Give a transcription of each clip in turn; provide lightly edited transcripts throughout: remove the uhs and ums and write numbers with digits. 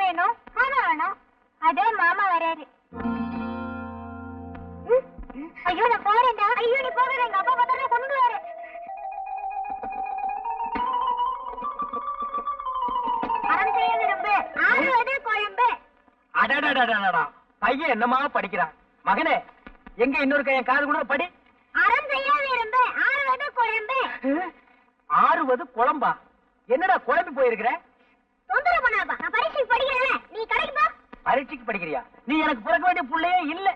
வேணும்? பணம் வேணும். அதே மாமா வராரு. ஐயோ நான் போறேன்டா. ஐயோ நீ போகாத, எங்க அப்பா பார்த்தா கொண்டு வர. அறம் செய்ய விரும்பு, ஆறுவது குழம்பு. அடடடடடா, பையன் என்னமா படிக்கிறான். மகனே, எங்க இன்னொரு கையன் காது கூட படி. அறம் செய்ய விரும்பு, ஆறுவது குழம்பு. ஆறுவது குழம்பா? என்னடா குழம்பி போயிருக்கிற? தொந்தரவு பண்ணாதப்பா, நான் பரீட்சைக்கு படிக்கிறேன். நீ கடைக்கு போ. பரீட்சைக்கு படிக்கிறியா? நீ எனக்கு பிறக்க வேண்டிய புள்ளையே இல்ல.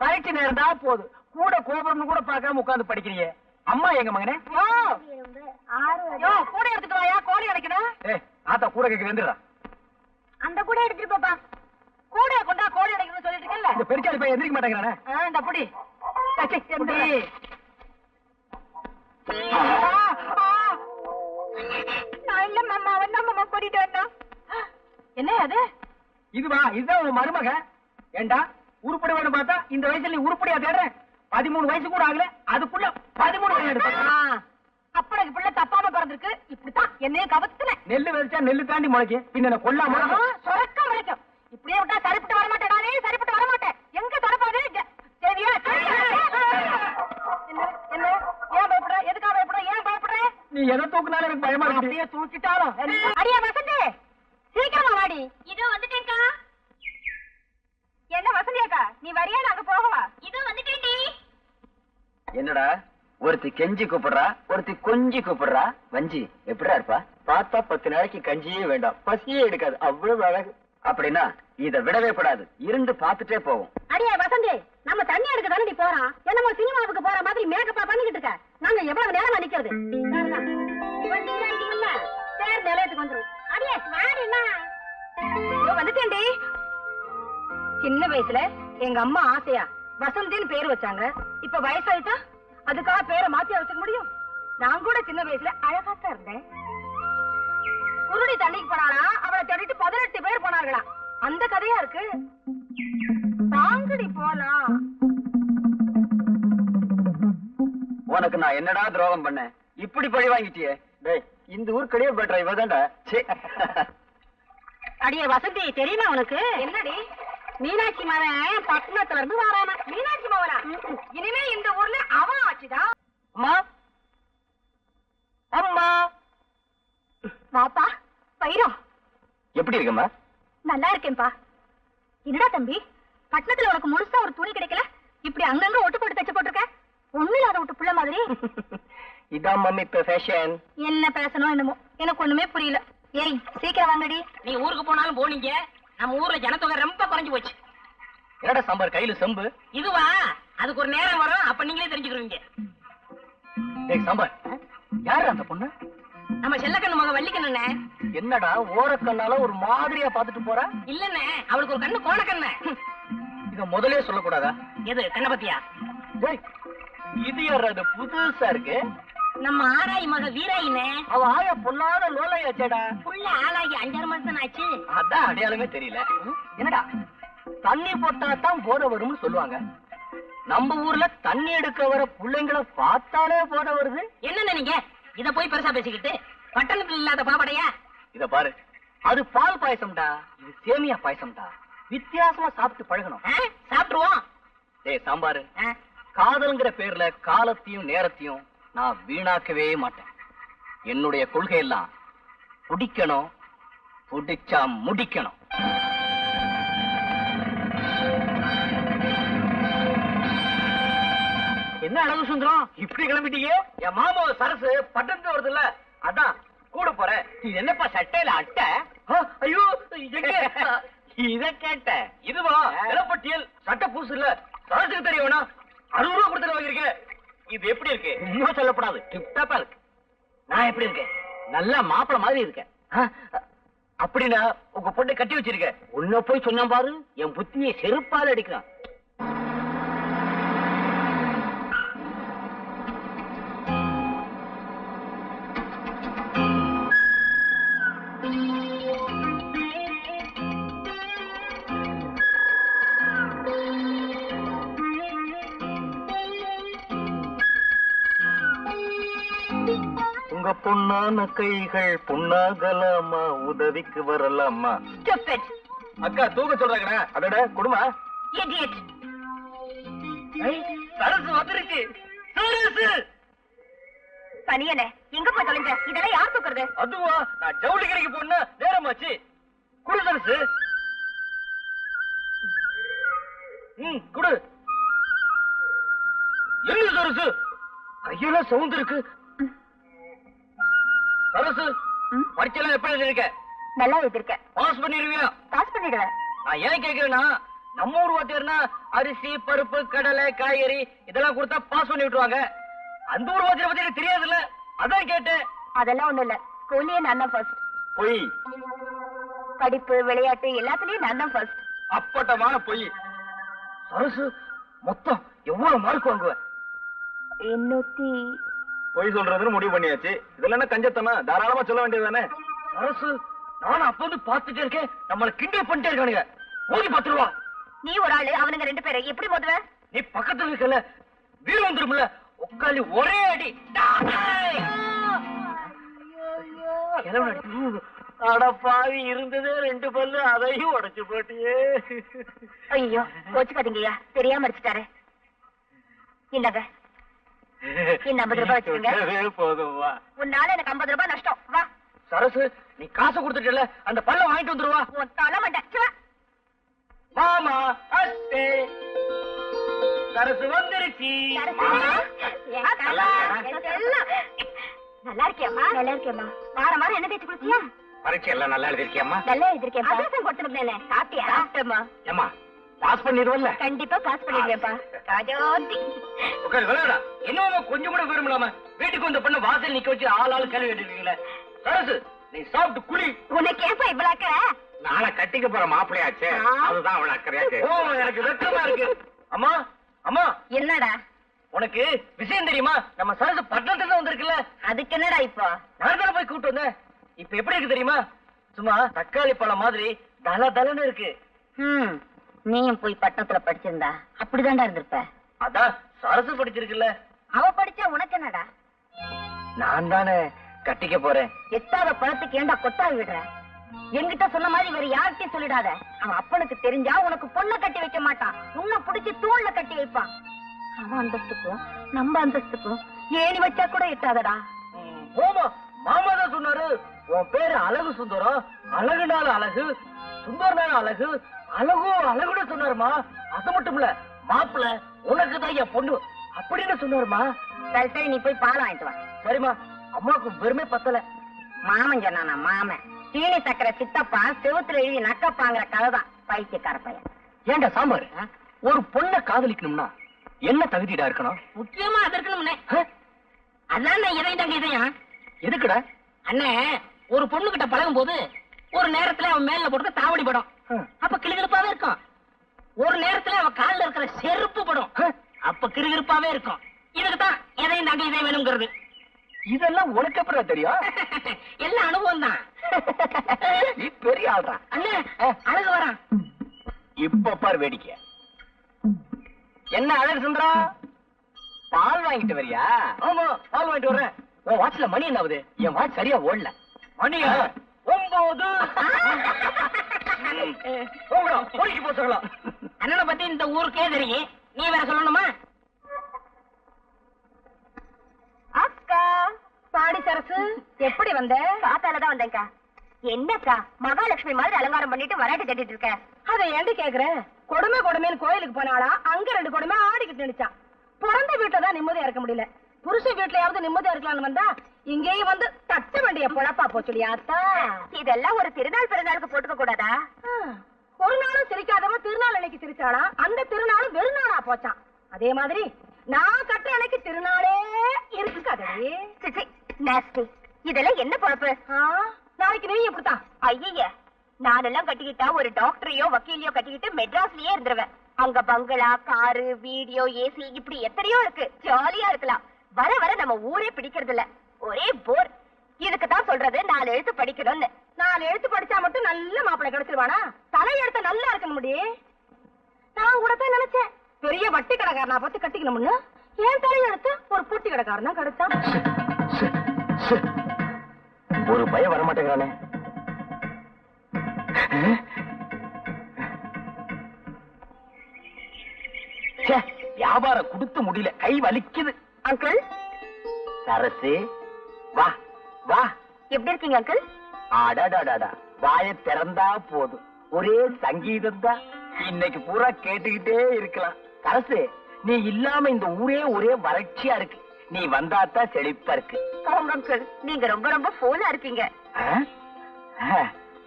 பரீட்சை நேரம் தான் போது, கூட கோபுரம்னு கூட பார்க்காம உட்கார்ந்து படிக்கிறியே. அம்மா எங்க மகனே? கூட எடுத்துட்டு வாயா, கோழி அடைக்கணும். ஆத்தா கூட கேட்க வந்துடுறா. அந்த கூட எடுத்துட்டு போப்பா. கூட கொண்டா கோழி அடைக்கணும்னு சொல்லிட்டு இருக்கல. இந்த பெருச்சாளி பையன் எந்திரிக்க மாட்டேங்கிறானே. இந்த அப்படி என்ன அது? இதுவா? இதுதான் உன் மருமக. ஏண்டா உருப்படி வேணும் பார்த்தா இந்த வயசுல நீ உருப்படியா தேடுற? 13 வயசு கூட ஆகல, அதுக்குள்ள 13 வயசு எடுத்த. அப்பனுக்கு பிள்ளை தப்பாம பிறந்திருக்கு. இப்படித்தான் என்னையும் கவத்துல. நெல்லு விதைச்சா நெல்லு தாண்டி முளைக்கும், பின்ன கொல்லாம சொரக்க முளைக்கும். இப்படியே விட்டா சரிப்பட்டு வரமாட்டேன். நானே சரிப்பட்டு வரமாட்டேன். எங்க தொடப்பாது? சரியா? என்ன என்ன ஏன் பயப்படுற? எதுக்காக பயப்படுற? ஏன் பயப்படுற? நீ எதை தூக்குனாலும் எனக்கு பயமா இருக்கு. அப்படியே தூக்கிட்டாலும். அடியா வசந்தி, சீக்கிரமா வாடி. இதோ வந்துட்டேன்க்கா. என்ன வசந்தியாக்கா, நீ வரியா? நாங்க போகவா? இதோ வந்துட்டேன்டி. என்னடா ஒருத்தி கெஞ்சி கூப்பிடுறா, ஒருத்தி கொஞ்சி கூப்பிடுறா. வஞ்சி எப்படிடா இருப்பா? பார்த்தா 10 நாளைக்கு கஞ்சியே வேண்டாம், பசியே எடுக்காது, அவ்வளவு அழகு. அப்படின்னா இத விடவே கூடாது, இருந்து பார்த்துட்டே போவோம். அடியா வசந்தி, நம்ம தண்ணி எடுக்க தானே நீ போறான். என்னமோ சினிமாவுக்கு போற மாதிரி மேக்கப்பா பண்ணிக்கிட்டு இருக்க. நாங்க எவ்வளவு நேரமா நிக்கிறது? பேர் நிலையத்துக்கு வந்துரும். அடியே வாடினா வந்துட்டேன்டி. சின்ன வயசுல எங்க அம்மா ஆசையா வசந்தின்னு பேர் வச்சாங்க. இப்ப வயசாயிட்டா அதுக்காக பேரை மாத்தியா வச்சுக்க முடியும்? நான் கூட சின்ன வயசுல அழகாத்தான் இருந்தேன். குருடி தண்ணிக்கு போனாளா, அவளை தேடிட்டு 18 பேர் போனார்களா. அந்த கதையா இருக்கு. தாங்கடி போலாம். உனக்கு நான் என்னடா துரோகம் பண்ணேன்? இப்படி பழி வாங்கிட்டியே. டேய், இந்த ஊர் கடியே பெட்டரா இவதான்டா. அடியே வசந்தி, தெரியுமா உனக்கு? என்னடி? மீனாட்சி மவன் பட்டணத்துல இருந்து வரானா. மீனாட்சி மவனா? இனிமே இந்த ஊர்ல அவன் ஆச்சுதான். அம்மா அம்மா வாப்பா. பைரம் எப்படி இருக்கம்மா? நல்லா இருக்கேன்பா. என்னடா தம்பி, பட்டணத்துல உனக்கு முழுசா ஒரு துணி கிடைக்கல, இப்படி அங்கங்க ஒட்டு போட்டு தச்சு போட்டிருக்க. ஒண்ணு இல்லாத விட்டு புள்ள மாதிரி. இதான் மம்மி இப்ப ஃபேஷன். என்ன பேசணும் என்னமோ எனக்கு ஒண்ணுமே புரியல. ஏய் சீக்கிரம் வாங்கடி. நீ ஊருக்கு போனாலும் போனீங்க, நம்ம ஊர்ல ஜனத்தொகை ரொம்ப குறைஞ்சு போச்சு. என்னடா சாம்பார் கையில செம்பு? இதுவா? அதுக்கு ஒரு நேரம் வரும், அப்ப நீங்களே தெரிஞ்சுக்கிறீங்க. ஏய் சாம்பார், யாரு அந்த பொண்ணு? நம்ம செல்லக்கண்ணு மக வள்ளிக்கண்ணே. என்னடா ஓரக்கண்ணால ஒரு மாதிரியா பாத்துட்டு போற? இல்லண்ணே, அவளுக்கு ஒரு கண்ணு கோணக்கண்ணு. இத முதலே சொல்லக்கூடாதா? எது கண்ண பத்தியா? இது யாரு? அது புதுசா இருக்கு. நம்ம ஆராய் மக வீராயினே. அவ ஆயா பொல்லாத லோலையாச்சேடா. புள்ள ஆளாகி 5-6 மாசம் ஆச்சு. அதான் அடையாளமே தெரியல. என்னடா தண்ணி போட்டா தான் போத வரும்னு சொல்லுவாங்க. நம்ம ஊர்ல தண்ணி எடுக்க வர பிள்ளைங்களை பார்த்தாலே போத வருது. என்ன நீங்க இத போய் பெருசா பேசிக்கிட்டு? பட்டணத்துல இல்லாத பாவடையா? இத பாரு, அது பால் பாயசம்டா, இது சேமியா பாயசம்டா. வித்தியாசமா சாப்பிட்டு பழகணும். சாப்பிடுவோம். ஏய் சாம்பாரு, காதல்ங்கிற பேர்ல காலத்தையும் நேரத்தையும் நான் வீணாக்கவே மாட்டேன். என்னுடைய கொள்கை எல்லாம் பிடிக்கணும், பிடிச்சா முடிக்கணும். என்ன அழகு சுந்தரம், இப்படி கிளம்பிட்டீங்க? என் மாமா சரசு பட்டணத்து வருது இல்ல, அதான் கூட போறேன். இது என்னப்பா சட்டையில அட்டை? ஐயோ இத கேட்ட. இதுவா நிலப்பட்டியல்? சட்டை பூசு இல்ல, சரசுக்கு தெரியவனா? 60 ரூபா கொடுத்து வாங்கிருக்கேன். இது எப்படி இருக்கு? இன்னும் சொல்லப்படாது, டிப்டாப்பா இருக்கு. நான் எப்படி இருக்கேன்? நல்லா மாப்பிள மாதிரி இருக்கேன். அப்படின்னா உங்க பொண்ணை கட்டி வச்சிருக்க. உன்ன போய் சொன்னா பாரு, என் புத்தியை செருப்பால அடிக்கிறான். உங்க பொண்ணான கைகள் பொண்ணாகலாமா, உதவிக்கு வரலாமா? அக்கா தூக்க சொல்றாங்கண்ணா. அதோட குடுமா சரசு வந்துருச்சு. பனியனே எங்க போய் தொலைஞ்ச? இதெல்லாம் யார் தூக்குறது? அதுவா, நான் ஜவுளி கடைக்கு போனா நேரமாச்சு. குடு சரசு. குடு. என்ன சரசு கையெல்லாம் சவுண்ட் இருக்கு. சரசு பரீட்சைலாம் எப்படி எழுதிருக்க? நல்லா எழுதிருக்கேன். பாஸ் பண்ணிடுவியா? பாஸ் பண்ணிடுவேன். நான் ஏன் கேக்குறேன்னா, நம்ம ஊர் வாத்தியார்னா அரிசி பருப்பு கடலை காய்கறி இதெல்லாம் கொடுத்தா பாஸ் பண்ணி விட்டுருவாங்க. அந்த ஊர் வாத்தியார் பத்தி எனக்கு தெரியாதுல்ல, அதான் கேட்டேன். அதெல்லாம் ஒண்ணு இல்ல, ஸ்கூல்லயே நான் தான் ஃபர்ஸ்ட். பொய். படிப்பு விளையாட்டு எல்லாத்துலயும் நான் தான் ஃபர்ஸ்ட். அப்பட்டமான பொய். சரசு மொத்தம் எவ்வளவு மார்க் வாங்குவேன்? 800. பொய் சொல்றதுன்னு முடிவு பண்ணியாச்சு. இதெல்லாம் என்ன கஞ்சத்தமா? தாராளமா சொல்ல வேண்டியதுதானே. சரசு நானும் அப்ப வந்து பாத்துட்டே இருக்கேன், நம்மள கிண்டல் பண்ணிட்டே இருக்கானுங்க. மோதி பாத்துருவா. நீ ஒரு ஆளு, அவனுங்க 2 பேரை எப்படி மோதுவ? நீ பக்கத்துல இருக்கல, வீடு வந்துரும்ல, உட்காலி ஒரே அடி. அடப்பாவி, இருந்ததே 2 பல்லு, அதையும் உடைச்சு போட்டியே. ஐயோ கோச்சுக்காதீங்கய்யா, தெரியாம அடிச்சுட்டாரு. இந்தாங்க, இந்த 50 ரூபாய் வச்சுக்கோங்க. போதும்வா. உன்னால எனக்கு 50 ரூபாய் நஷ்டம். வா சரசு, நீ காசை கொடுத்துட்டல, அந்த பல்ல வாங்கிட்டு வந்துருவா. உன் தலை மண்டை. மாமா அத்தே சரசு வந்துருச்சு. நல்லா இருக்கியம்மா? நல்லா இருக்கேம்மா. வாரம் வாரம் என்ன தேய்ச்சி குடிச்சியா? பரீட்சை எல்லாம் நல்லா எழுதிருக்கியம்மா? நல்லா எழுதிருக்கேன். அதான் கொடுத்துருந்தேனே, சாப்பிட்டியா? சாப்பிட்டேம்மா. ஏமா பாஸ் பண்ணிடுவல்ல? கண்டிப்பா பாஸ் பண்ணிடுவேப்பா. ராஜோதி உட்காரு விளையாடா. என்னமா கொஞ்சம் கூட விரும்பலாமா? வீட்டுக்கு வந்த பண்ண வாசல் நிக்க வச்சு ஆளாளு கேள்வி கேட்டுருக்கீங்களே. சரசு நீ சாப்பிட்டு குளி. உனக்கு ஏப்பா இவ்வளவு அக்கறை? நாளை கட்டிக்க போற மாப்பிள்ளையாச்சே, அதுதான் அவளை அக்கறையாச்சு. ஓ, எனக்கு வெக்கமா இருக்கு. அம்மா அம்மா, என்னடா உனக்கு விஷயம் தெரியுமா? நம்ம சரசு பட்டணத்துல வந்திருக்குல்ல. அதுக்கு என்னடா இப்போ? நான் தானே போய் கூப்பிட்டு வந்தேன். இப்ப எப்படி இருக்கு தெரியுமா? சும்மா தக்காளி பழம் மாதிரி தல தலன்னு இருக்கு. நீயும் போய் பட்டணத்துல படிச்சிருந்தா அப்படிதான்டா இருந்திருப்ப. அதான் சரசு படிச்சிருக்குல்ல. அவ படிச்சா உனக்கு என்னடா? நான் தானே கட்டிக்க போறேன். எட்டாத பழத்துக்கு ஏண்டா கொத்தாவி விடுற? என்கிட்ட சொன்ன மாதிரி வேற யார்கிட்டயும் சொல்லிடாத. அவன் அப்பனுக்கு தெரிஞ்சா உனக்கு பொண்ணை கட்டி வைக்க மாட்டான், உன்னை புடிச்சு தூண்ல கட்டி வைப்பான். அவன் அந்தஸ்துக்கும் நம்ம அந்தஸ்துக்கும் ஏணி வச்சா கூட எட்டாதடா. போமா, மாமா தான் சொன்னாரு, உன் பேரு அழகு சுந்தரம், அழகுனால அழகு, சுந்தரனால அழகு, அழகு அழகுன்னு சொன்னாருமா. அது மட்டும் இல்ல, மாப்பிள்ள உனக்கு தான் என் பொண்ணு அப்படின்னு சொன்னாருமா. சரி சரி, நீ போய் பால் வாங்கிட்டு வா. சரிம்மா. அம்மாவுக்கு பெருமை பத்தல. மாமன் சொன்னானா? மாமன் சீனி சக்கரை சித்தப்பா செவுத்துல எழுதி நக்கப்பாங்கிற கதைதான், பைத்தியக்கார பையன். ஏண்டா சாம்பார், ஒரு பொண்ணை காதலிக்கணும்னா என்ன தகுதிடா இருக்கணும்? முக்கியமா அது இருக்கணும்னே. அதான் இதயம் தாங்க இதயம். எதுக்குடா? அண்ணே, ஒரு பொண்ணு கிட்ட பழகும் போது ஒரு நேரத்துல அவன் மேல போட்டு தாவடி படும், அப்ப கிளுகிருப்பாவே இருக்கும். ஒரு நேரத்துல அவன் காலில் இருக்கிற செருப்பு படும், அப்ப கிருகிருப்பாவே இருக்கும். இதுக்குதான் எதையும் தாங்க இதயம் வேணுங்கிறது. இதெல்லாம் உனக்கு அப்புறம் தெரியும்? எல்லாம் அனுபவம் தான். நீ பெரிய ஆள்றா. அண்ணே, அழகு வரான். இப்ப பாரு வேடிக்கை. என்ன அழகு சுந்தரா, பால் வாங்கிட்டு வரியா? ஆமா, பால் வாங்கிட்டு வர்றேன். உன் வாட்ச்ல மணி என்ன ஆகுது? என் வாட்ச் சரியா ஓடல. மணியா 9. ஓடிக்கு போ சொல்லலாம். அண்ணனை பத்தி இந்த ஊருக்கே தெரியும், நீ வேற சொல்லணுமா? அக்கா பாடி சரசு, எப்படி வந்த? காத்தாலதான் வந்தேன்க்கா. என்னக்கா மகாலட்சுமி மாதிரி அலங்காரம் பண்ணிட்டு வராட்டி கட்டிட்டு இருக்க? அதை ஏண்டி கேக்குற? கொடுமை கொடுமைன்னு கோயிலுக்கு போனாளா, அங்க 2 கொடுமை ஆடிக்கிட்டு நினைச்சான். பிறந்த வீட்டுல தான் நிம்மதியா இருக்க முடியல, புருஷ வீட்டுலயாவது நிம்மதியா இருக்கலாம்னு வந்தா இங்கேயும் வந்து தட்ட வேண்டிய பொழப்பா போச்சுடியாத்தா. இதெல்லாம் ஒரு திருநாள் பிறநாளுக்கு போட்டுக்க கூடாதா? ஒரு நாளும் சிரிக்காதவன் திருநாள் அன்னைக்கு சிரிச்சாளா, அந்த திருநாளும் வெறுநாளா போச்சான். அதே மாதிரி நான் கட்டுற அன்னைக்கு திருநாளே இருக்காதே. இதெல்லாம் என்ன பொழப்பு? நாளைக்கு நீ எப்படித்தான்? ஐய, நானெல்லாம் கட்டிக்கிட்டா ஒரு டாக்டரையோ வக்கீலையோ கட்டிக்கிட்டு மெட்ராஸ்லயே இருந்துருவேன். அங்க பங்களா, காரு, வீடியோ, ஏசி இப்படி எத்தனையோ இருக்கு, ஜாலியா இருக்கலாம். வர வர நம்ம ஊரே பிடிக்கிறது இல்ல, ஒரே போர். இதுக்கு தான் சொல்றது 4 எழுத்து படிக்கணும்னு. 4 எழுத்து படிச்சா மட்டும் நல்ல மாப்பிள்ளை கிடைச்சிருவானா? தலை எழுத்து நல்லா இருக்கணும் முடி. நான் கூட தான் நினைச்சேன் பெரிய வட்டி கடைக்காரனா பார்த்து கட்டிக்கணும்னு. ஏன் தலை எழுத்து ஒரு பூட்டி கடைக்காரனா கிடைச்சா? ஒரு பயம் வரமாட்டேங்கிறானே. வியாபாரம் கொடுத்து முடியல, கை வலிக்குது. அங்கிள் சரசு, வா வா. எப்படி இருக்கீங்க அங்கிள்? அடாடாடாடா, வாயை திறந்தா போதும், ஒரே சங்கீதம் தான். இன்னைக்கு பூரா கேட்டுக்கிட்டே இருக்கலாம். சரசு, நீ இல்லாம இந்த ஊரே ஒரே வறட்சியா இருக்கு. நீ வந்தாத்தான் செழிப்பா இருக்கு. அங்கிள், நீங்க ரொம்ப ரொம்ப போனா இருக்கீங்க.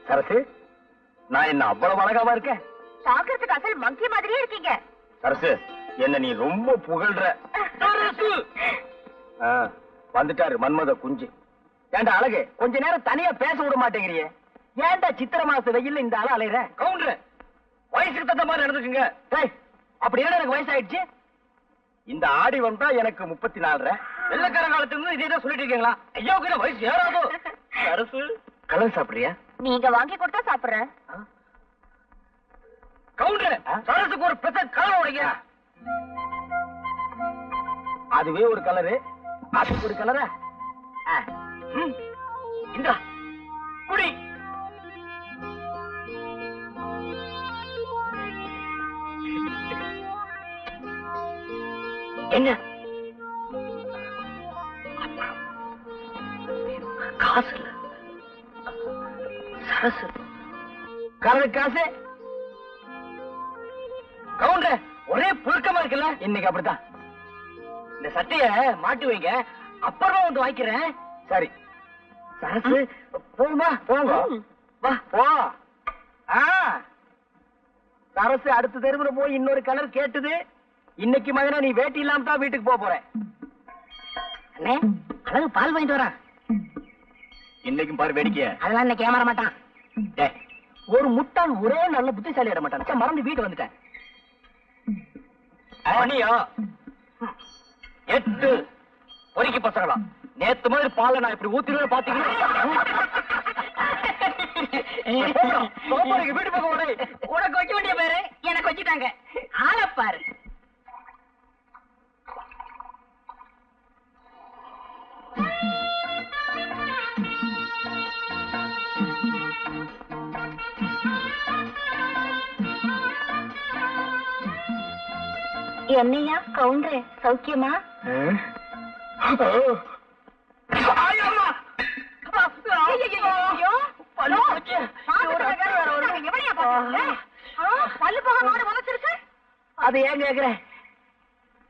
சரசு, நான் என்ன அவ்வளவு அழகாவா இருக்கேன்? பாக்குறதுக்கு அசல் மங்கி மாதிரியே இருக்கீங்க. சரசு, என்ன நீ ரொம்ப புகழ்ற. வந்துட்டாரு மன்மத குஞ்சு. ஏண்டா அழகு, கொஞ்ச நேரம் தனியா பேச விட மாட்டேங்கிறியே? ஏண்டா சித்திர மாச வெயில்ல இந்த ஆள அலையற? கவுண்டர், வயசுக்கு தகுந்த மாதிரி நடந்துக்குங்க. அப்படி என்ன எனக்கு வயசாயிடுச்சு? இந்த ஆடி வந்தா எனக்கு 34. வெள்ளக்கார காலத்துல இதே தான் சொல்லிட்டு இருக்கீங்களா? ஐயோ, வயசு ஏறாதோ. சரசு, கலர் சாப்பிடுறியா? நீங்க வாங்கி கொடுத்தா சாப்பிடுறேன். கவுண்டர், சரசுக்கு ஒரு பெசன் கலர் உடைங்க. அதுவே ஒரு கலரு, அதுக்கு ஒரு கலரா? இந்த குடி. என்ன காசு இல்ல சரசு, கலர் காசு. கவுண்டர், ஒரே புழுக்கமா இருக்குல்ல? இன்னைக்கு அப்படித்தான். இந்த சட்டைய மாட்டி வைங்க, அப்புறமா வந்து வாங்கிக்கிறேன். சரி சரசு, போமா போங்க. வா போ. சரசு அடுத்த தெருவுல போய் இன்னொரு கலர் கேட்டுது. இன்னைக்கு மகனா நீ வேட்டி இல்லாம தான் வீட்டுக்கு போக போற. அண்ணே, அழகு பால் வாங்கிட்டு வரா. இன்னைக்கும் பாரு வேடிக்கை. அதெல்லாம் இன்னைக்கு ஏமாற மாட்டான். ஒரு முட்டாள் ஒரே நல்ல புத்திசாலி ஆட மாட்டான். மறந்து வீட்டு வந்துட்டேன். மணியா 8 பொறுக்கி பசங்களா, நேத்து மாதிரி பாலை நான் இப்படி ஊத்திடுவேன் பாத்தீங்கன்னா. வீட்டு பக்கம் ஓடு. உனக்கு வைக்க வேண்டிய பேரு எனக்கு வச்சுட்டாங்க. ஆளப்பாரு. என்னையா கவுண்டரே, சௌக்கியமா? அது ஏன் கேக்குறேன்?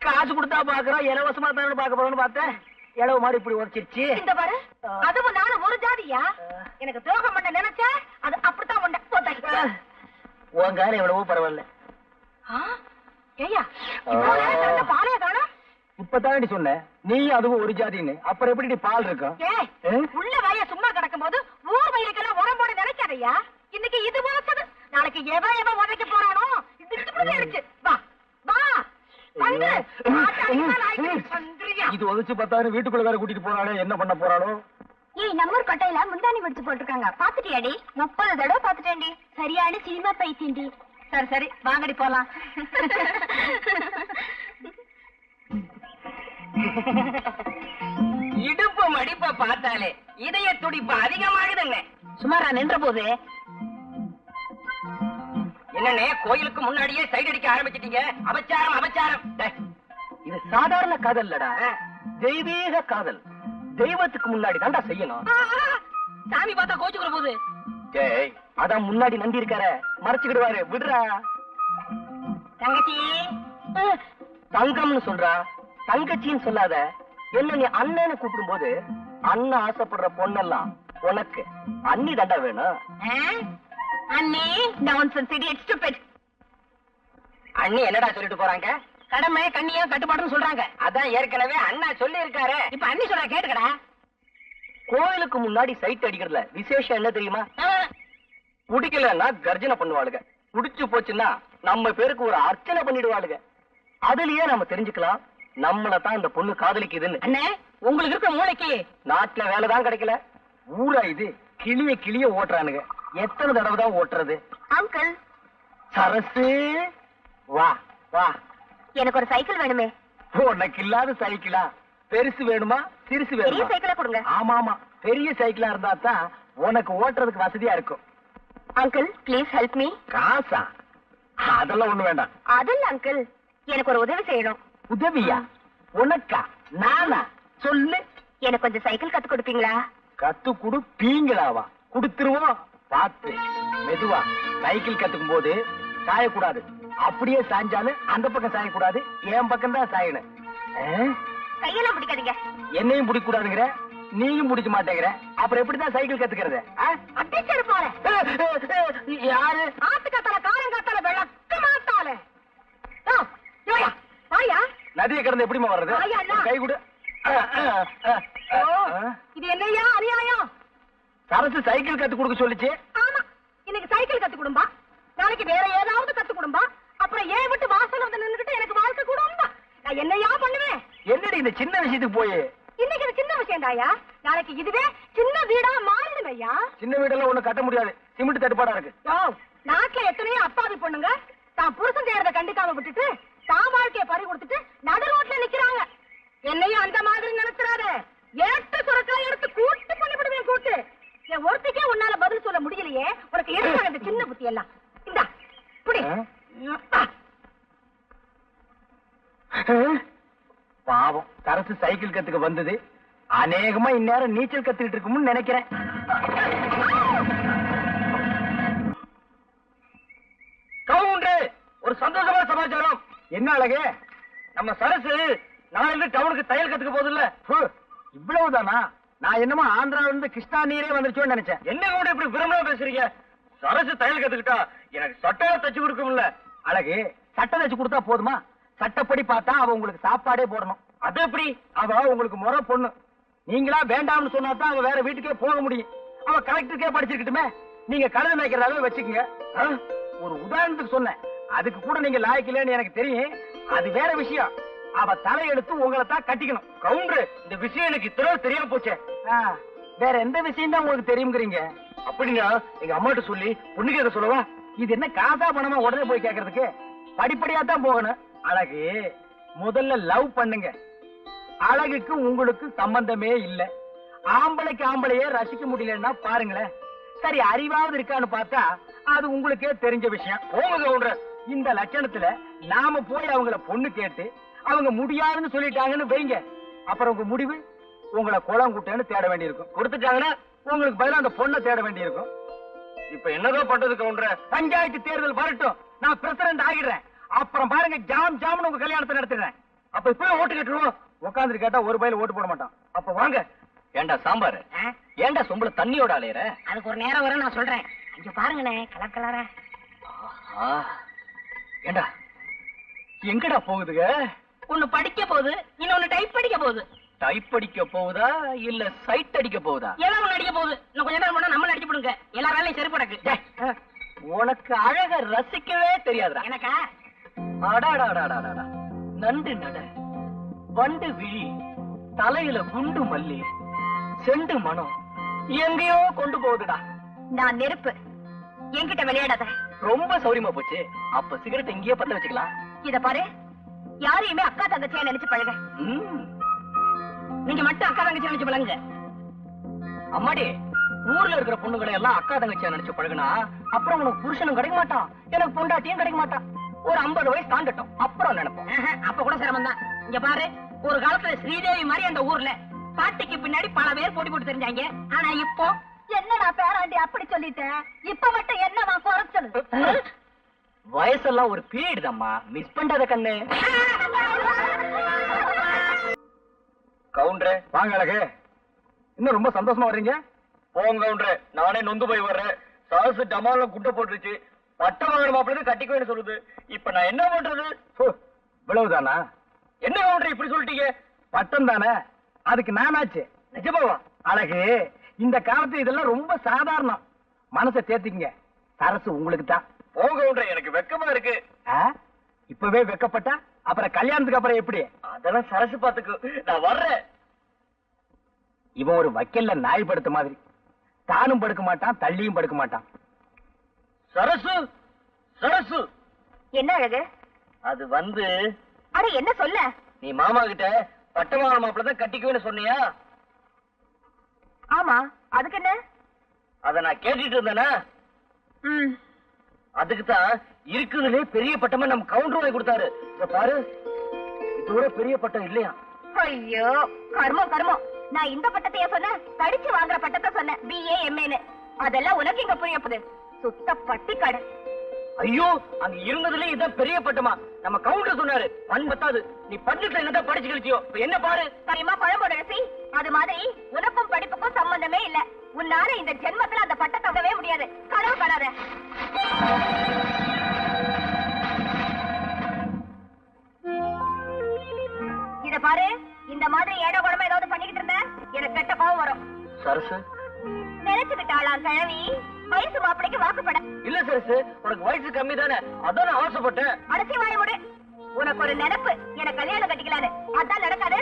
காசு கொடுத்தா பாக்குறோம், இலவசமா தானே பாக்க போறோம்னு பார்த்தேன். இளவு மாதிரி இப்படி உரைச்சிருச்சு. இந்த பாரு, அதுவும் நானும் ஒரு ஜாதியா? எனக்கு துரோகம் பண்ண நினைச்சா அது அப்படித்தான் உண்ட. உன் காலம் எவ்வளவோ பரவாயில்ல. ஏய்யா, பாலைய காணோம். இப்பதானடி சொன்ன நீ அதுவும் ஒரு ஜாதின்னு, அப்புறம் எப்படி பால் இருக்கும்? உள்ள வய சும்மா கிடக்கும் போது ஊர் வயலுக்கெல்லாம் உரம் போட நினைக்காதையா. இன்னைக்கு இது போச்சது, நாளைக்கு எவன் உதைக்க போறானோ. வா வா, இது உதச்சு பார்த்தாரு. வீட்டுக்குள்ள வேற கூட்டிட்டு போறானே, என்ன பண்ண போறானோ? ஏய், நம்ம கட்டையில முந்தானி வடிச்சு போட்டிருக்காங்க, பாத்துட்டியாடி? 30 தடவை பாத்துட்டேன்டி. சரியான சினிமா பைத்தியண்டி. சரி சரி, வாங்கடி போலாம். இடுப்பு மடிப்ப பார்த்தாலே இதய துடிப்பு அதிகமாகுதுங்க. சுமாரா நின்ற போது என்னன்னே, கோயிலுக்கு முன்னாடியே சைடு அடிக்க ஆரம்பிச்சிட்டீங்க. அபச்சாரம் அபச்சாரம். இது சாதாரண காதல் இல்லடா, தெய்வீக காதல். தெய்வத்துக்கு முன்னாடி தான்டா செய்யணும். சாமி பார்த்தா கோச்சுக்கிற போது. டேய், அதான் முன்னாடி நந்தி இருக்கார, மறைச்சுக்கிடுவாரு, விடுறா. தங்கச்சி, தங்கம்னு சொல்றா, தங்கச்சின்னு சொல்லாத. என்ன நீ அண்ணன்னு கூப்பிடும் போது அண்ணன் ஆசைப்படுற பொண்ணெல்லாம் உனக்கு அண்ணி தாண்டா வேணும். அண்ணி, நான்சென்ஸ், இடியட், ஸ்டூபிட். அண்ணி என்னடா சொல்லிட்டு போறாங்க? கடமை கண்ணியா கட்டுப்பாடுன்னு சொல்றாங்க. அதான் ஏற்கனவே அண்ணா சொல்லி இருக்காரு. இப்ப அண்ணி சொல்ற கேட்டுக்கடா. கோயிலுக்கு முன்னாடி சைட் அடிக்கிறதுல விசேஷம் என்ன தெரியுமா? குடிக்கலன்னா கர்ஜனை பண்ணுவாளுங்க, குடிச்சு போச்சுன்னா நம்ம பேருக்கு ஒரு அர்ச்சனை பண்ணிடுவாளுங்க. அதுலயே நம்ம தெரிஞ்சுக்கலாம் நம்மள தான் இந்த பொண்ணு காதலிக்குதுன்னு. அண்ணே, உங்களுக்கு இருக்க மூளைக்கு நாட்டுல வேலைதான் கிடைக்கல, ஊரா இது கிளிய கிளிய ஓட்டுறானுங்க. எத்தனை தடவை தான் ஓட்டுறது? அங்கிள், சரசு, வா வா. எனக்கு ஒரு சைக்கிள் வேணுமே. உனக்கு இல்லாத சைக்கிளா? பெருசு வேணுமா சிறுசு பெரிய வேணுமா? சைக்கிளா கொடுங்க. ஆமா ஆமா, பெரிய சைக்கிளா இருந்தா தான் உனக்கு ஓட்டுறதுக்கு வசதியா இருக்கும். Uncle please help me. காசா? அதெல்லாம் ஒண்ணு வேண்டாம். அதில்ல அங்கிள், எனக்கு ஒரு உதவி செய்யணும். உதவியா? உனக்கா? நானா? சொல்லு. எனக்கு கொஞ்சம் சைக்கிள் கத்து கொடுப்பீங்களா? கத்து கொடுப்பீங்களாவா? கொடுத்துருவோம். பார்த்து மெதுவா. சைக்கிள் கத்துக்கும் போது சாயக்கூடாது. அப்படியே சாஞ்சாலும் அந்த பக்கம் சாயக்கூடாது, என் பக்கம் தான் சாயணும். கையெல்லாம் பிடிக்காதீங்க. என்னையும் பிடிக்க கூடாதுங்கிற, நீயும் பிடிக்க மாட்டேங்கிற, அப்புறம் எப்படிதான் சைக்கிள் கத்துக்கிறது? அடிச்சது போறேன். யாரு? ஆத்துக்காத்தால காரங்காத்தால விளக்க மாட்டாளே. வாயா. நதியை கடந்து எப்படிமா வர்றது? ஐயா, அண்ணா. கை கொடு. இது என்னையா அநியாயம்? சரசு சைக்கிள் கத்து கொடுக்க சொல்லிச்சு. ஆமா, இன்னைக்கு சைக்கிள் கத்து கொடும்பா, நாளைக்கு வேற ஏதாவது கத்து கொடும்பா, அப்புறம் ஏன் விட்டு வாசல் வந்து நின்னுகிட்டு எனக்கு வாழ்க்கை கொடும்பா. நான் என்னையா பண்ணுவேன்? என்னடி இந்த சின்ன விஷயத்துக்கு போய்? இன்னைக்கு இது சின்ன விஷயம் தாயா, நாளைக்கு இதுவே சின்ன வீடா மாறிடுங்க ஐயா. சின்ன வீடெல்லாம் ஒண்ணு கட்ட முடியாது, சிமெண்ட் தட்டுப்பாடா இருக்கு. நாட்டுல எத்தனையோ அப்பாவி பொண்ணுங்க தான் புருஷன் செய்யறத கண்டிக்காம விட்டுட்டு தான் வாழ்க்கைய பறி கொடுத்துட்டு நடு ரோட்ல நிக்கிறாங்க. என்னையும் அந்த மாதிரி நினைச்சிடாத. ஏட்டு சுரக்காய் எடுத்து கூட்டு பண்ணிவிடுவேன். கூட்டு என் ஒருத்திக்கே உன்னால பதில் சொல்ல முடியலையே, உனக்கு எதுக்காக இந்த சின்ன புத்தி எல்லாம்? இந்தா புடி. பாவம், சரசு சைக்கிள் கத்துக்க வந்தது அநேகமா இந்நேரம் நீச்சல் கத்துக்கிட்டு இருக்கும்னு நினைக்கிறேன். கவுண்டர், ஒரு சந்தோஷமான சமாச்சாரம். என்ன அழகு? நம்ம சரசு நாளைக்கு டவுனுக்கு தையல் கத்துக்க போதில்ல. இவ்வளவுதானா? நான் என்னமோ ஆந்திராவில இருந்து கிருஷ்ணா நீரே வந்துருச்சோன்னு நினைச்சேன். என்ன கூட இப்படி விரும்பமா பேசுறீங்க? சரசு தையல் கத்துக்கிட்டா எனக்கு சட்டையை தச்சு கொடுக்கும்ல. அழகு, சட்டை தச்சு கொடுத்தா போதுமா? சட்டப்படி பார்த்தா அவ உங்களுக்கு சாப்பாடே போடணும். அது எப்படி? அவ உங்களுக்கு முறை பொண்ணு. நீங்களா வேண்டாம்னு சொன்னா தான் அவ வேற வீட்டுக்கே போக முடியும். அவ கலெக்டருக்கே படிச்சிருக்கட்டுமே. நீங்க கழுத மேய்க்கிறதாவே வச்சுக்கோங்க. ஒரு உதாரணத்துக்கு சொன்னேன், அதுக்கு கூட நீங்க லாய்க்கலன்னு எனக்கு தெரியும். அது வேற விஷயம். அவ தலையெடுத்து உங்களை தான் கட்டிக்கணும். கவுண்டர், இந்த விஷயம் எனக்கு இத்தனை தெரியாம போச்சே. வேற எந்த விஷயம் தான் உங்களுக்கு தெரியுங்கிறீங்க? அப்படின்னா எங்க அம்மாட்ட சொல்லி பொண்ணு கேட்க சொல்லவா? இது என்ன காசா பணமா உடனே போய் கேட்கறதுக்கு? படிப்படியா தான் போகணும். அழகு, முதல்ல லவ் பண்ணுங்க. அழகுக்கு உங்களுக்கு சம்பந்தமே இல்ல. ஆம்பளைக்கு ஆம்பளையே ரசிக்க முடியலன்னா பாருங்களேன். சரி, அறிவாவது இருக்கான்னு பார்த்தா அது உங்களுக்கே தெரிஞ்ச விஷயம். போங்க கவுண்டர், இந்த லட்சணத்துல நாம போய் அவங்கள பொண்ணு கேட்டு அவங்க முடியாதுன்னு சொல்லிட்டாங்கன்னு வைங்க, அப்புறம் உங்க முடிவு உங்களை குளம் குட்டேன்னு தேட வேண்டியிருக்கும். கொடுத்துட்டாங்கன்னா உங்களுக்கு பதிலா அந்த பொண்ணை தேட வேண்டியிருக்கும். இப்ப என்னதான் பண்றது கவுண்டர்? பஞ்சாயத்து தேர்தல் வரட்டும், நான் பிரசிடண்ட் ஆகிடுறேன். அப்புறம் பாருங்க, ஜாம் ஜாம்னு உங்க கல்யாணத்தை நடத்துறேன். அப்ப இப்பவே ஓட்டு கேட்டுருவோம். உட்காந்துட்டு கேட்டா ஒரு பயில ஓட்டு போட மாட்டான். அப்ப வாங்க. ஏண்டா சாம்பார், ஏண்டா சொம்பள தண்ணியோட அலையற? அதுக்கு ஒரு நேரம் வரும், நான் சொல்றேன். இங்க பாருங்கண்ணே, கலர் கலரா. ஏண்டா எங்கடா போகுதுங்க? ஒண்ணு படிக்க போகுது, இன்னொன்னு டைப் படிக்க போகுது. டைப் அடிக்க போகுதா இல்ல சைட் அடிக்க போகுதா? ஏதாவது ஒண்ணு அடிக்க போகுது. இன்னும் கொஞ்ச நேரம் போனா நம்ம அடிச்சு போடுங்க. எல்லா வேலையும் சரி படக்கு. உனக்கு அழக ரசிக்கவே தெரியாதுடா. எனக்கா? அடாடாடாடாடா, நண்டு நட, வண்டு விழி, தலையில குண்டு மல்லி, செண்டு மனம் எங்கேயோ கொண்டு போகுதுடா. நான் நெருப்பு, என்கிட்ட விளையாடாத. ரொம்ப சௌரியமா போச்சு. அப்ப சிகரெட் எங்கேயே பத்த வச்சுக்கலாம். இத பாரு, யாரையுமே அக்கா தங்கச்சியா நினைச்சு பழக. நீங்க மட்டும் அக்கா தங்கச்சி நினைச்சு பழங்க. அம்மாடி, ஊர்ல இருக்கிற பொண்ணுகளை எல்லாம் அக்கா தங்கச்சியா நினைச்சு பழகுனா அப்புறம் உனக்கு புருஷனும் கிடைக்க மாட்டான், எனக்கு பொண்டாட்டியும் கிடைக்க மாட்டான். ஒரு 50 வயசு தாண்டட்டும், அப்புறம் நினைப்போம். அப்ப கூட சிரமம் தான். இங்க பாரு, ஒரு காலத்துல ஸ்ரீதேவி மாதிரி அந்த ஊர்ல பாட்டிக்கு பின்னாடி பல பேர் போட்டி போட்டு தெரிஞ்சாங்க. ஆனா இப்போ என்னடா பேராண்டி அப்படி சொல்லிட்டேன், இப்ப மட்டும் என்னமா குறைச்சல்? வயசெல்லாம் ஒரு பீரியட் தான்மா, மிஸ் பண்றத கண்ணு. கவுண்டரே வாங்க. அழகு, இன்னும் ரொம்ப சந்தோஷமா வர்றீங்க. போங்க கவுண்டரே, நானே நொந்து போய் வர்றேன். சாசு டமால குட்டை போட்டுருச்சு. பட்ட வாங்கணும் மாப்பிள்ளை கட்டிக்குவேன்னு சொல்லுது. இப்ப நான் என்ன பண்றது? இவ்வளவுதானா? என்ன கவுண்டர் இப்படி சொல்லிட்டீங்க? பட்டம் தானே, அதுக்கு நானாச்சு. நிஜமாவா? அழகு, இந்த காலத்து இதெல்லாம் ரொம்ப சாதாரணம். மனசை தேத்திக்கங்க, சரசு உங்களுக்கு தான். போங்க கவுண்டர், எனக்கு வெக்கமா இருக்கு. இப்பவே வெக்கப்பட்டா அப்புறம் கல்யாணத்துக்கு அப்புறம் எப்படி? அதெல்லாம் சரசு பாத்துக்கு, நான் வர்றேன். இவன் ஒரு வக்கல்ல நாய் படுத்த மாதிரி, தானும் படுக்க மாட்டான், தள்ளியும் படுக்க மாட்டான். சரசு, சரசு. என்ன அழகு? அது வந்து, அட என்ன சொல்ல? நீ மாமா கிட்ட பட்டமான மாப்பிள்ள தான் கட்டிக்குவேன்னு சொன்னியா? ஆமா, அதுக்கு என்ன? அத நான் கேட்டுட்டு இருந்தேனா? அதுக்குதான் இருக்குதுலே பெரிய பட்டமா நம்ம கவுண்டர் வாங்கி கொடுத்தாரு. இத பாரு, இதோட பெரிய பட்டம் இல்லையா? ஐயோ கர்மம் கர்மம். நான் இந்த பட்டத்தைய சொன்னேன், படிச்சு வாங்குற பட்டத்தை சொன்னேன், BA MA. அதெல்லாம் உனக்கு இங்க புரிய போகுது. சுத்த பட்டி கடை. ஐயோ, அங்க இருந்ததுல இதான் பெரிய பட்டமா? நம்ம கவுண்டர் சொன்னாரு. பண் பத்தாது, நீ பண்ணிட்டு என்னதான் படிச்சு கழிச்சியோ. என்ன பாரு, சரிமா பழம்போட ரசி. அது மாதிரி உனக்கும் படிப்புக்கும் சம்பந்தமே இல்ல. உன்னால இந்த ஜென்மத்துல அந்த பட்டத்தை தங்கவே முடியாது. கனவு காணாத. இத பாரு, இந்த மாதிரி ஏடோ குடமா ஏதாவது பண்ணிக்கிட்டு இருந்த எனக்கு கெட்ட கோவம் வரும். சரசு நினைச்சுக்கிட்டாளாம் கிழவி வயசு மாப்பிளைக்கு வாக்குப்பட. இல்ல சரசு, உனக்கு வயசு கம்மி தானே, அதான் நான் ஆசைப்பட்டேன். அடசி வாய முடு. உனக்கு ஒரு நினைப்பு, எனக்கு கல்யாணம் கட்டிக்கலான்னு. அதான் நடக்காதே.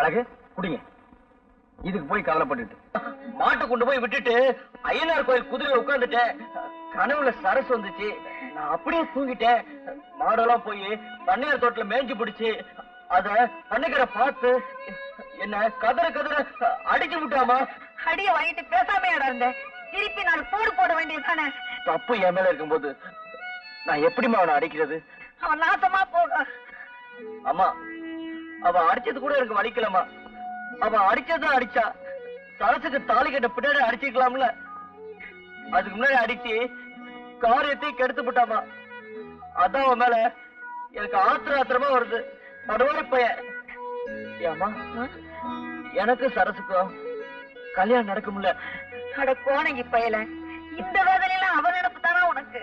அழகு குடிங்க. இதுக்கு போய் கவலைப்பட்டுட்டு மாட்டை கொண்டு போய் விட்டுட்டு ஐயனார் கோயில் குதிரையில உட்கார்ந்துட்டேன். கனவுல சரசு வந்துச்சு. நான் அப்படியே தூங்கிட்டேன். மாடெல்லாம் போய் பண்ணையார் தோட்டல மேய்ஞ்சி பிடிச்சு அத பண்ணைக்கிற பார்த்து என்ன கதற கதற அடிச்சு விட்டாமா. அடிய வாங்கிட்டு பேசாம இருந்த திருப்பி நான் போடு போட வேண்டியதுதானே. தப்பு என் மேல இருக்கும்போது நான் எப்படிமா அவனை அடிக்கிறது? அவன் நாசமா போக. அம்மா, அவ அடிச்சது கூட எனக்கு வலிக்கலமா. அவ அடிச்சதான் அடிச்சா. சரசுக்கு தாலி கட்ட பின்னாடி அடிச்சுக்கலாம்ல. அதுக்கு முன்னாடி அடிச்சு காரியத்தை கெடுத்து விட்டாமா. அதான் அவன் மேல எனக்கு ஆத்திரமா வருது. படுவாரி பையன். ஏமா, எனக்கு சரசுக்கும் கல்யாணம் நடக்கும்ல? அட கோணங்கி பயல, இந்த வேதனையில அவன் நினைப்பு தானா உனக்கு?